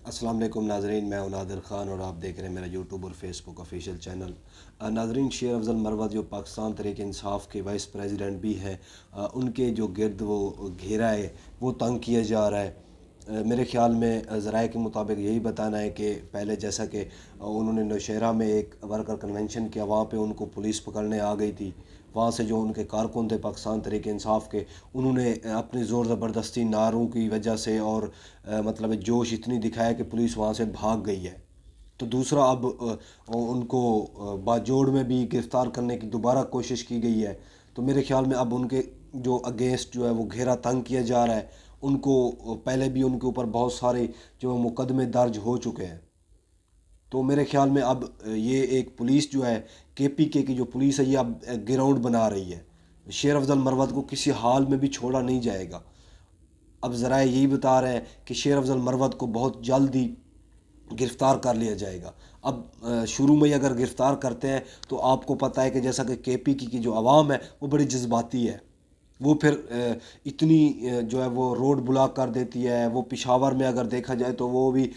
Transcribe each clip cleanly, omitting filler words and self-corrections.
السلام علیکم ناظرین، میں ہوں نادر خان اور آپ دیکھ رہے ہیں میرا یوٹیوب اور فیس بک آفیشیل چینل۔ ناظرین، شیر افضل مروت جو پاکستان تحریک انصاف کے وائس پریزیڈنٹ بھی ہے، ان کے جو گرد وہ گھیرا ہے وہ تنگ کیا جا رہا ہے۔ میرے خیال میں ذرائع کے مطابق یہی بتانا ہے کہ پہلے جیسا کہ انہوں نے نوشہرہ میں ایک ورکر کنونشن کیا، وہاں پہ ان کو پولیس پکڑنے آ گئی تھی۔ وہاں سے جو ان کے کارکن تھے پاکستان تحریک انصاف کے، انہوں نے اپنی زور زبردستی نعروں کی وجہ سے اور مطلب جوش اتنی دکھایا کہ پولیس وہاں سے بھاگ گئی ہے۔ تو دوسرا، اب ان کو باجوڑ میں بھی گرفتار کرنے کی دوبارہ کوشش کی گئی ہے۔ تو میرے خیال میں اب ان کے جو اگینسٹ جو ہے وہ گھیرا تنگ کیا جا رہا ہے۔ ان کو پہلے بھی ان کے اوپر بہت سارے جو مقدمے درج ہو چکے ہیں۔ تو میرے خیال میں اب یہ ایک پولیس جو ہے KPK کی جو پولیس ہے، یہ اب گراؤنڈ بنا رہی ہے۔ شیر افضل مروت کو کسی حال میں بھی چھوڑا نہیں جائے گا۔ اب ذرائع یہی بتا رہے ہیں کہ شیر افضل مروت کو بہت جلد ہی گرفتار کر لیا جائے گا۔ اب شروع میں ہی اگر گرفتار کرتے ہیں تو آپ کو پتہ ہے کہ جیسا کہ KPK کی جو عوام ہے وہ بڑی جذباتی ہے، وہ پھر اتنی جو ہے وہ روڈ بلاک کر دیتی ہے۔ وہ پشاور میں اگر دیکھا جائے تو وہ بھی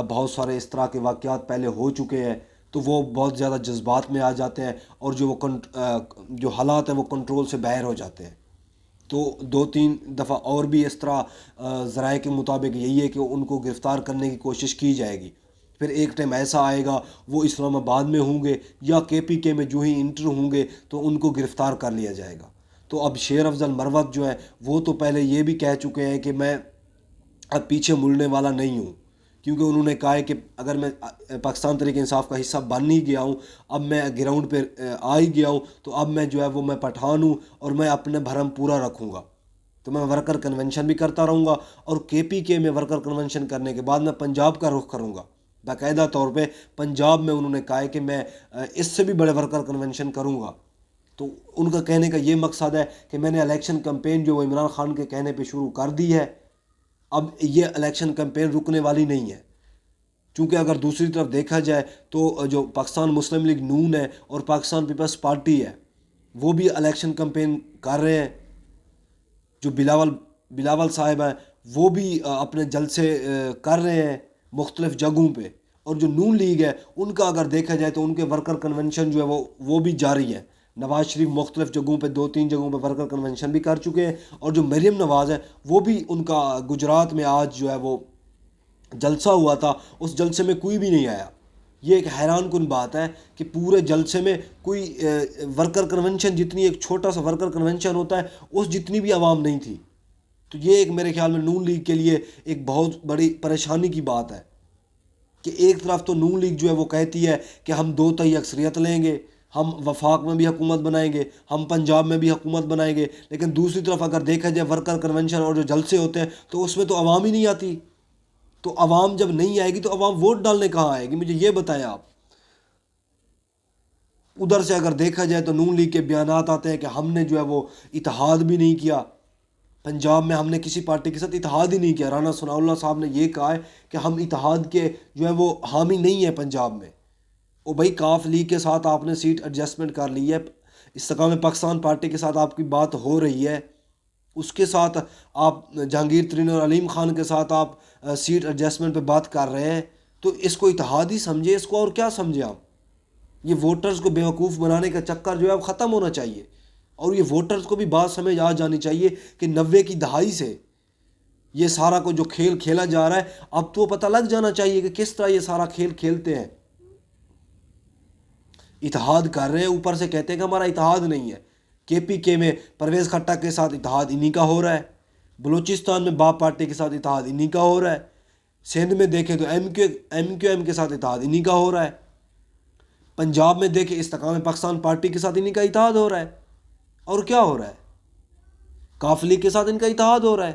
بہت سارے اس طرح کے واقعات پہلے ہو چکے ہیں، تو وہ بہت زیادہ جذبات میں آ جاتے ہیں اور جو حالات ہیں وہ کنٹرول سے باہر ہو جاتے ہیں۔ تو 2-3 دفعہ اور بھی اس طرح ذرائع کے مطابق یہی ہے کہ ان کو گرفتار کرنے کی کوشش کی جائے گی۔ پھر ایک ٹائم ایسا آئے گا وہ اسلام آباد میں ہوں گے یا KPK میں جو ہی انٹر ہوں گے تو ان کو گرفتار کر لیا جائے گا۔ تو اب شیر افضل مروت جو ہے وہ تو پہلے یہ بھی کہہ چکے ہیں کہ میں اب پیچھے مڑنے والا نہیں ہوں، کیونکہ انہوں نے کہا ہے کہ اگر میں پاکستان تحریک انصاف کا حصہ بن ہی گیا ہوں، اب میں گراؤنڈ پہ آ ہی گیا ہوں، تو اب میں جو ہے وہ میں پٹھان ہوں اور میں اپنے بھرم پورا رکھوں گا۔ تو میں ورکر کنونشن بھی کرتا رہوں گا، اور KPK میں ورکر کنونشن کرنے کے بعد میں پنجاب کا رخ کروں گا۔ باقاعدہ طور پہ پنجاب میں انہوں نے کہا ہے کہ میں اس سے بھی بڑے ورکر کنونشن کروں گا۔ تو ان کا کہنے کا یہ مقصد ہے کہ میں نے الیکشن کمپین جو عمران خان کے کہنے پہ شروع کر دی ہے، اب یہ الیکشن کمپین رکنے والی نہیں ہے۔ چونکہ اگر دوسری طرف دیکھا جائے تو جو پاکستان مسلم لیگ نون ہے اور پاکستان پیپلز پارٹی ہے، وہ بھی الیکشن کمپین کر رہے ہیں۔ جو بلاول صاحب ہیں وہ بھی اپنے جلسے کر رہے ہیں مختلف جگہوں پہ، اور جو نون لیگ ہے ان کا اگر دیکھا جائے تو ان کے ورکر کنونشن جو ہے وہ بھی جاری ہے۔ نواز شریف مختلف جگہوں پہ 2-3 جگہوں پہ ورکر کنونشن بھی کر چکے ہیں، اور جو مریم نواز ہے وہ بھی ان کا گجرات میں آج جو ہے وہ جلسہ ہوا تھا، اس جلسے میں کوئی بھی نہیں آیا۔ یہ ایک حیران کن بات ہے کہ پورے جلسے میں کوئی ورکر کنونشن جتنی ایک چھوٹا سا ورکر کنونشن ہوتا ہے اس جتنی بھی عوام نہیں تھی۔ تو یہ ایک میرے خیال میں نون لیگ کے لیے ایک بہت بڑی پریشانی کی بات ہے کہ ایک طرف تو نون لیگ جو ہے وہ کہتی ہے کہ ہم 2 اکثریت لیں گے، ہم وفاق میں بھی حکومت بنائیں گے، ہم پنجاب میں بھی حکومت بنائیں گے، لیکن دوسری طرف اگر دیکھا جائے ورکر کنونشن اور جو جلسے ہوتے ہیں تو اس میں تو عوام ہی نہیں آتی۔ تو عوام جب نہیں آئے گی تو عوام ووٹ ڈالنے کہاں آئے گی؟ مجھے یہ بتائیں آپ۔ ادھر سے اگر دیکھا جائے تو نون لیگ کے بیانات آتے ہیں کہ ہم نے جو ہے وہ اتحاد بھی نہیں کیا، پنجاب میں ہم نے کسی پارٹی کے ساتھ اتحاد ہی نہیں کیا۔ رانا ثناء اللہ صاحب نے یہ کہا ہے کہ ہم اتحاد کے جو ہے وہ حامی نہیں ہیں پنجاب میں۔ او بھائی، کاف لیگ کے ساتھ آپ نے سیٹ ایڈجسٹمنٹ کر لی ہے، استقلال پاکستان پارٹی کے ساتھ آپ کی بات ہو رہی ہے، اس کے ساتھ آپ جہانگیر ترین اور علیم خان کے ساتھ آپ سیٹ ایڈجسٹمنٹ پہ بات کر رہے ہیں، تو اس کو اتحاد ہی سمجھے، اس کو اور کیا سمجھے آپ؟ یہ ووٹرز کو بیوقوف بنانے کا چکر جو ہے اب ختم ہونا چاہیے، اور یہ ووٹرز کو بھی بات سمجھ آ جانی چاہیے کہ 90 کی دہائی سے یہ سارا کو جو کھیل کھیلا جا رہا ہے، اب تو پتہ لگ جانا چاہیے کہ کس طرح یہ سارا کھیل کھیلتے ہیں۔ اتحاد کر رہے ہیں، اوپر سے کہتے ہیں کہ ہمارا اتحاد نہیں ہے۔ KPK میں پرویز خٹک کے ساتھ اتحاد انہی کا ہو رہا ہے، بلوچستان میں باپ پارٹی کے ساتھ اتحاد انہی کا ہو رہا ہے، سندھ میں دیکھیں تو MQM کے ساتھ اتحاد انہی کا ہو رہا ہے، پنجاب میں دیکھیں استقلال پاکستان پارٹی کے ساتھ انہی کا اتحاد ہو رہا ہے، اور کیا ہو رہا ہے؟ کاف لیگ کے ساتھ ان کا اتحاد ہو رہا ہے۔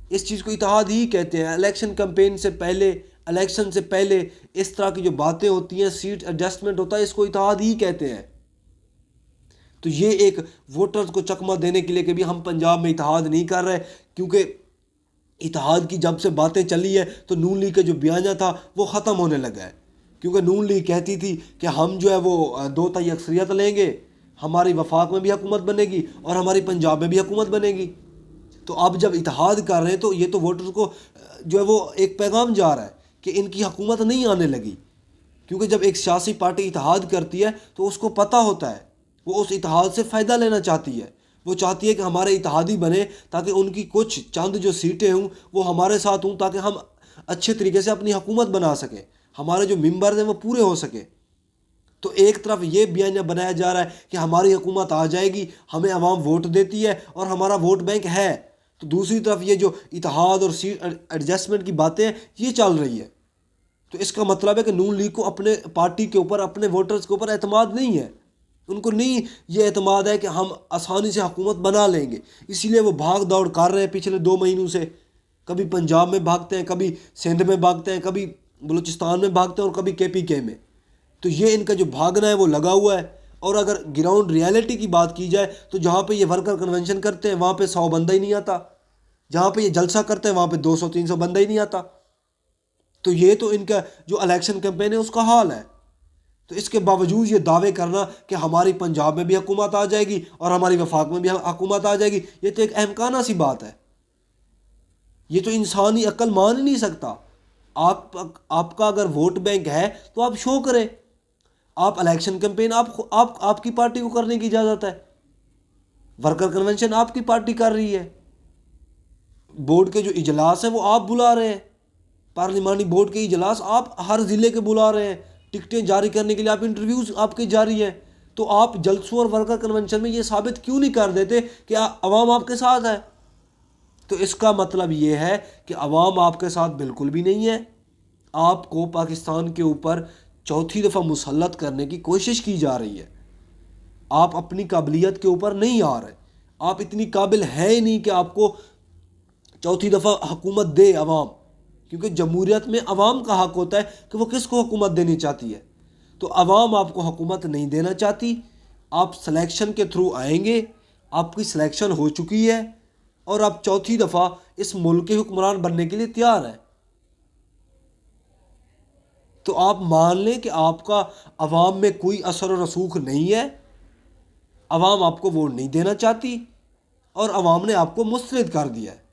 اس چیز کو اتحاد ہی کہتے ہیں۔ الیکشن کمپین سے پہلے، الیکشن سے پہلے اس طرح کی جو باتیں ہوتی ہیں، سیٹ ایڈجسٹمنٹ ہوتا ہے، اس کو اتحاد ہی کہتے ہیں۔ تو یہ ایک ووٹرز کو چکمہ دینے کے لیے کہ بھی ہم پنجاب میں اتحاد نہیں کر رہے، کیونکہ اتحاد کی جب سے باتیں چلی ہے تو نون لیگ کا جو بیانیہ تھا وہ ختم ہونے لگا ہے، کیونکہ نون لیگ کہتی تھی کہ ہم جو ہے وہ 2 اکثریت لیں گے، ہماری وفاق میں بھی حکومت بنے گی اور ہماری پنجاب میں بھی حکومت بنے گی۔ تو اب جب اتحاد کر رہے ہیں تو یہ تو ووٹرز کو جو ہے وہ ایک پیغام جا رہا ہے کہ ان کی حکومت نہیں آنے لگی، کیونکہ جب ایک سیاسی پارٹی اتحاد کرتی ہے تو اس کو پتہ ہوتا ہے، وہ اس اتحاد سے فائدہ لینا چاہتی ہے، وہ چاہتی ہے کہ ہمارے اتحادی بنے تاکہ ان کی کچھ چند جو سیٹیں ہوں وہ ہمارے ساتھ ہوں، تاکہ ہم اچھے طریقے سے اپنی حکومت بنا سکیں، ہمارے جو ممبرز ہیں وہ پورے ہو سکیں۔ تو ایک طرف یہ بیانیہ بنایا جا رہا ہے کہ ہماری حکومت آ جائے گی، ہمیں عوام ووٹ دیتی ہے اور ہمارا ووٹ بینک ہے، تو دوسری طرف یہ جو اتحاد اور سیٹ ایڈجسٹمنٹ کی باتیں ہیں یہ چل رہی ہے۔ تو اس کا مطلب ہے کہ نون لیگ کو اپنے پارٹی کے اوپر، اپنے ووٹرز کے اوپر اعتماد نہیں ہے، ان کو نہیں یہ اعتماد ہے کہ ہم آسانی سے حکومت بنا لیں گے، اسی لیے وہ بھاگ دوڑ کر رہے ہیں پچھلے 2 مہینوں سے، کبھی پنجاب میں بھاگتے ہیں، کبھی سندھ میں بھاگتے ہیں، کبھی بلوچستان میں بھاگتے ہیں اور کبھی KPK میں۔ تو یہ ان کا جو بھاگنا ہے وہ لگا ہوا ہے، اور اگر گراؤنڈ ریالٹی کی بات کی جائے تو جہاں پہ یہ ورکر کنونشن کرتے ہیں وہاں پہ 100 بندہ ہی نہیں آتا، جہاں پہ یہ جلسہ کرتے ہیں وہاں پہ 200-300 بندہ ہی نہیں آتا۔ تو یہ تو ان کا جو الیکشن کیمپین ہے اس کا حال ہے۔ تو اس کے باوجود یہ دعوے کرنا کہ ہماری پنجاب میں بھی حکومت آ جائے گی اور ہماری وفاق میں بھی حکومت آ جائے گی، یہ تو ایک احمقانہ سی بات ہے، یہ تو انسانی عقل مان ہی نہیں سکتا۔ آپ کا اگر ووٹ بینک ہے تو آپ شو کریں، آپ الیکشن کیمپین آپ کی پارٹی کو کرنے کی اجازت ہے، ورکر کنونشن آپ کی پارٹی کر رہی ہے، بورڈ کے جو اجلاس ہیں وہ آپ بلا رہے ہیں، پارلیمانی بورڈ کے اجلاس آپ ہر ضلع کے بلا رہے ہیں، ٹکٹیں جاری کرنے کے لیے آپ انٹرویوز آپ کے جاری ہیں، تو آپ جلسوں اور ورکر کنونشن میں یہ ثابت کیوں نہیں کر دیتے کہ عوام آپ کے ساتھ ہے؟ تو اس کا مطلب یہ ہے کہ عوام آپ کے ساتھ بالکل بھی نہیں ہے، آپ کو پاکستان کے اوپر چوتھی دفعہ مسلط کرنے کی کوشش کی جا رہی ہے، آپ اپنی قابلیت کے اوپر نہیں آ رہے، آپ اتنی قابل ہیں ہی نہیں کہ آپ کو چوتھی دفعہ حکومت دے عوام، کیونکہ جمہوریت میں عوام کا حق ہوتا ہے کہ وہ کس کو حکومت دینی چاہتی ہے، تو عوام آپ کو حکومت نہیں دینا چاہتی، آپ سلیکشن کے تھرو آئیں گے، آپ کی سلیکشن ہو چکی ہے اور آپ چوتھی دفعہ اس ملک کے حکمران بننے کے لیے تیار ہیں، تو آپ مان لیں کہ آپ کا عوام میں کوئی اثر و رسوخ نہیں ہے، عوام آپ کو ووٹ نہیں دینا چاہتی اور عوام نے آپ کو مسترد کر دیا ہے۔